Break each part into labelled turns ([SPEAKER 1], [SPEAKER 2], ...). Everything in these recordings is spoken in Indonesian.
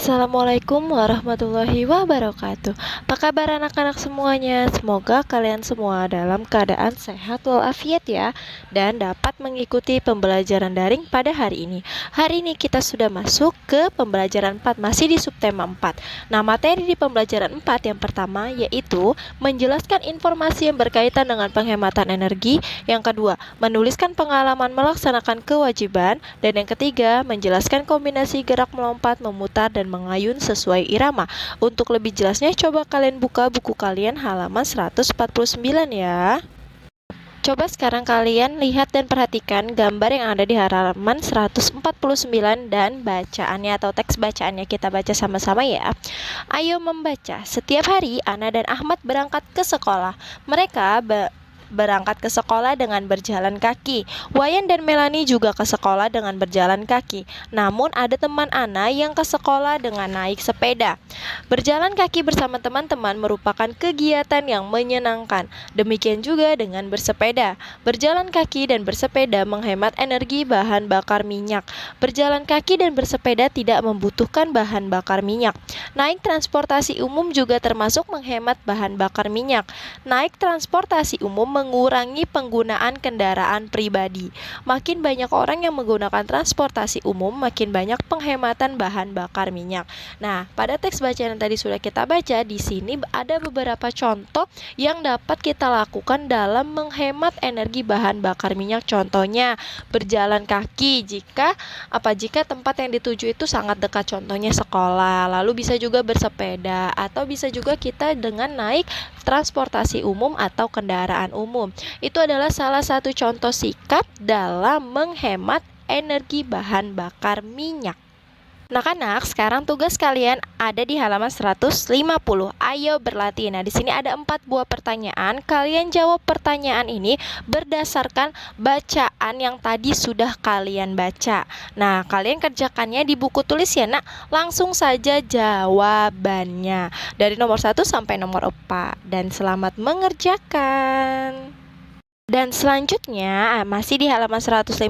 [SPEAKER 1] Assalamualaikum warahmatullahi wabarakatuh. Apa kabar anak-anak semuanya? Semoga kalian semua dalam keadaan sehat walafiat ya, dan dapat mengikuti pembelajaran daring pada hari ini. Hari ini kita sudah masuk ke pembelajaran 4, masih di subtema 4. Nah, materi di pembelajaran 4 yang pertama yaitu menjelaskan informasi yang berkaitan dengan penghematan energi. Yang kedua, menuliskan pengalaman melaksanakan kewajiban. Dan yang ketiga, menjelaskan kombinasi gerak melompat, memutar, dan mengayun sesuai irama. Untuk lebih jelasnya, coba kalian buka buku kalian halaman 149 ya. Coba sekarang kalian lihat dan perhatikan gambar yang ada di halaman 149 dan bacaannya atau teks bacaannya kita baca sama-sama ya. Ayo membaca. Setiap hari Ana dan Ahmad berangkat ke sekolah. Mereka berangkat ke sekolah dengan berjalan kaki. Wayan dan Melani juga ke sekolah dengan berjalan kaki. Namun ada teman Ana yang ke sekolah dengan naik sepeda. Berjalan kaki bersama teman-teman merupakan kegiatan yang menyenangkan. Demikian juga dengan bersepeda. Berjalan kaki dan bersepeda menghemat energi bahan bakar minyak. Berjalan kaki dan bersepeda tidak membutuhkan bahan bakar minyak. Naik transportasi umum juga termasuk menghemat bahan bakar minyak. Naik transportasi umum mengurangi penggunaan kendaraan pribadi. Makin banyak orang yang menggunakan transportasi umum, makin banyak penghematan bahan bakar minyak. Nah, pada teks bacaan yang tadi sudah kita baca, di sini ada beberapa contoh yang dapat kita lakukan dalam menghemat energi bahan bakar minyak. Contohnya, berjalan kaki jika tempat yang dituju itu sangat dekat, contohnya sekolah. Lalu bisa juga bersepeda atau bisa juga kita dengan naik transportasi umum atau kendaraan umum. Itu adalah salah satu contoh sikap dalam menghemat energi bahan bakar minyak. Anak-anak, sekarang tugas kalian ada di halaman 150. Ayo berlatih. Nah, di sini ada 4 buah pertanyaan. Kalian jawab pertanyaan ini berdasarkan bacaan yang tadi sudah kalian baca. Nah, kalian kerjakannya di buku tulis ya, Nak. Langsung saja jawabannya dari nomor 1 sampai nomor 4. Dan selamat mengerjakan. Dan selanjutnya masih di halaman 150,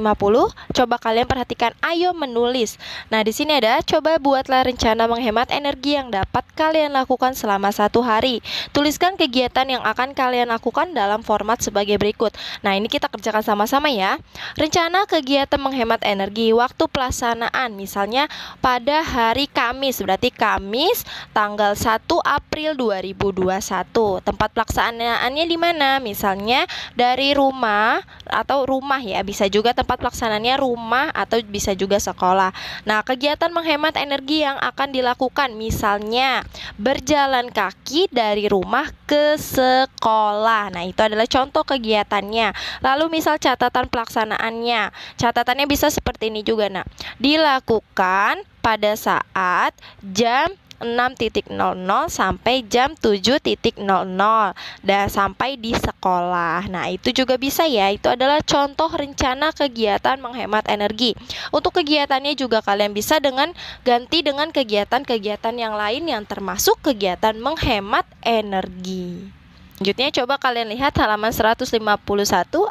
[SPEAKER 1] coba kalian perhatikan ayo menulis. Nah, di sini ada coba buatlah rencana menghemat energi yang dapat kalian lakukan selama 1 hari. Tuliskan kegiatan yang akan kalian lakukan dalam format sebagai berikut. Nah, ini kita kerjakan sama-sama ya. Rencana kegiatan menghemat energi, waktu pelaksanaan misalnya pada hari Kamis, berarti Kamis tanggal 1 April 2021. Tempat pelaksanaannya di mana? Misalnya dari rumah atau rumah ya, bisa juga tempat pelaksanaannya rumah atau bisa juga sekolah. Nah, kegiatan menghemat energi yang akan dilakukan misalnya berjalan kaki dari rumah ke sekolah. Nah, itu adalah contoh kegiatannya. Lalu misal catatan pelaksanaannya. Catatannya bisa seperti ini juga, Nah. Dilakukan pada saat jam 6.00 sampai jam 7.00 dan sampai di sekolah. Nah, itu juga bisa ya. Itu adalah contoh rencana kegiatan menghemat energi. Untuk kegiatannya juga kalian bisa ganti dengan kegiatan-kegiatan yang lain yang termasuk kegiatan menghemat energi. Selanjutnya coba kalian lihat halaman 151,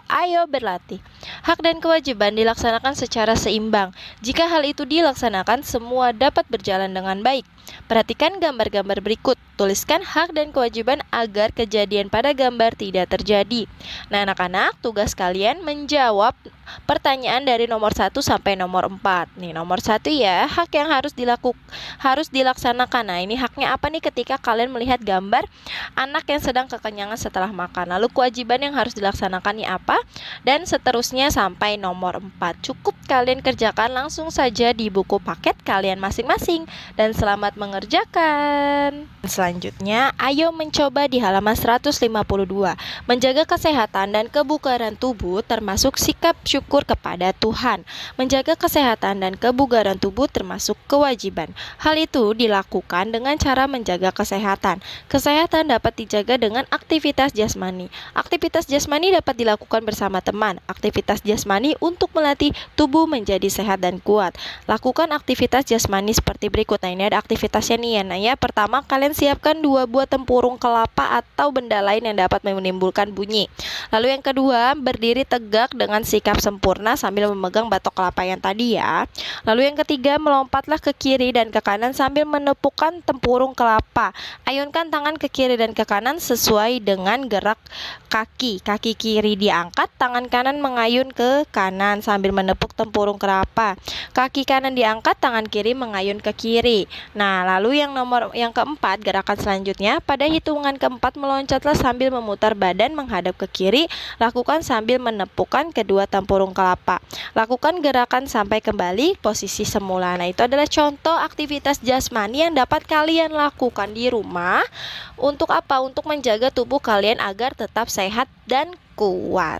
[SPEAKER 1] ayo berlatih. Hak dan kewajiban dilaksanakan secara seimbang. Jika hal itu dilaksanakan, semua dapat berjalan dengan baik. Perhatikan gambar-gambar berikut. Tuliskan hak dan kewajiban agar kejadian pada gambar tidak terjadi. Nah, anak-anak, tugas kalian menjawab pertanyaan dari nomor 1 sampai nomor 4. Nih, nomor 1 ya, hak yang harus dilaksanakan. Nah, ini haknya apa nih ketika kalian melihat gambar anak yang sedang kekenyangan setelah makan. Lalu kewajiban yang harus dilaksanakan nih apa? Dan seterusnya sampai nomor 4. Cukup kalian kerjakan langsung saja di buku paket kalian masing-masing. Dan selamat mengerjakan. Selanjutnya, ayo mencoba di halaman 152. Menjaga kesehatan dan kebugaran tubuh termasuk sikap syukur kepada Tuhan. Menjaga kesehatan dan kebugaran tubuh termasuk kewajiban. Hal itu dilakukan dengan cara menjaga kesehatan. Kesehatan dapat dijaga dengan aktivitas jasmani. Aktivitas jasmani dapat dilakukan bersama teman. Aktivitas jasmani untuk melatih tubuh menjadi sehat dan kuat. Lakukan aktivitas jasmani seperti berikut. Nah, ini ada aktivitasnya nih ya. Nah, ya, pertama kalian siapkan 2 buah tempurung kelapa atau benda lain yang dapat menimbulkan bunyi. Lalu yang kedua, berdiri tegak dengan sikap sempurna sambil memegang batok kelapa yang tadi ya. Lalu yang ketiga, melompatlah ke kiri dan ke kanan sambil menepukkan tempurung kelapa. Ayunkan tangan ke kiri dan ke kanan sesuai dengan gerak kaki. Kaki kiri diangkat, tangan kanan mengayun ke kanan sambil menepuk tempurung kelapa. Kaki kanan diangkat, tangan kiri mengayun ke kiri. Nah, lalu yang keempat, gerakan selanjutnya, pada hitungan keempat meloncatlah sambil memutar badan menghadap ke kiri. Lakukan sambil menepukkan kedua tempurung kelapa. Lakukan gerakan sampai kembali posisi semula. Nah, itu adalah contoh aktivitas jasmani yang dapat kalian lakukan di rumah. Untuk apa? Untuk menjaga tubuh kalian agar tetap sehat dan kuat.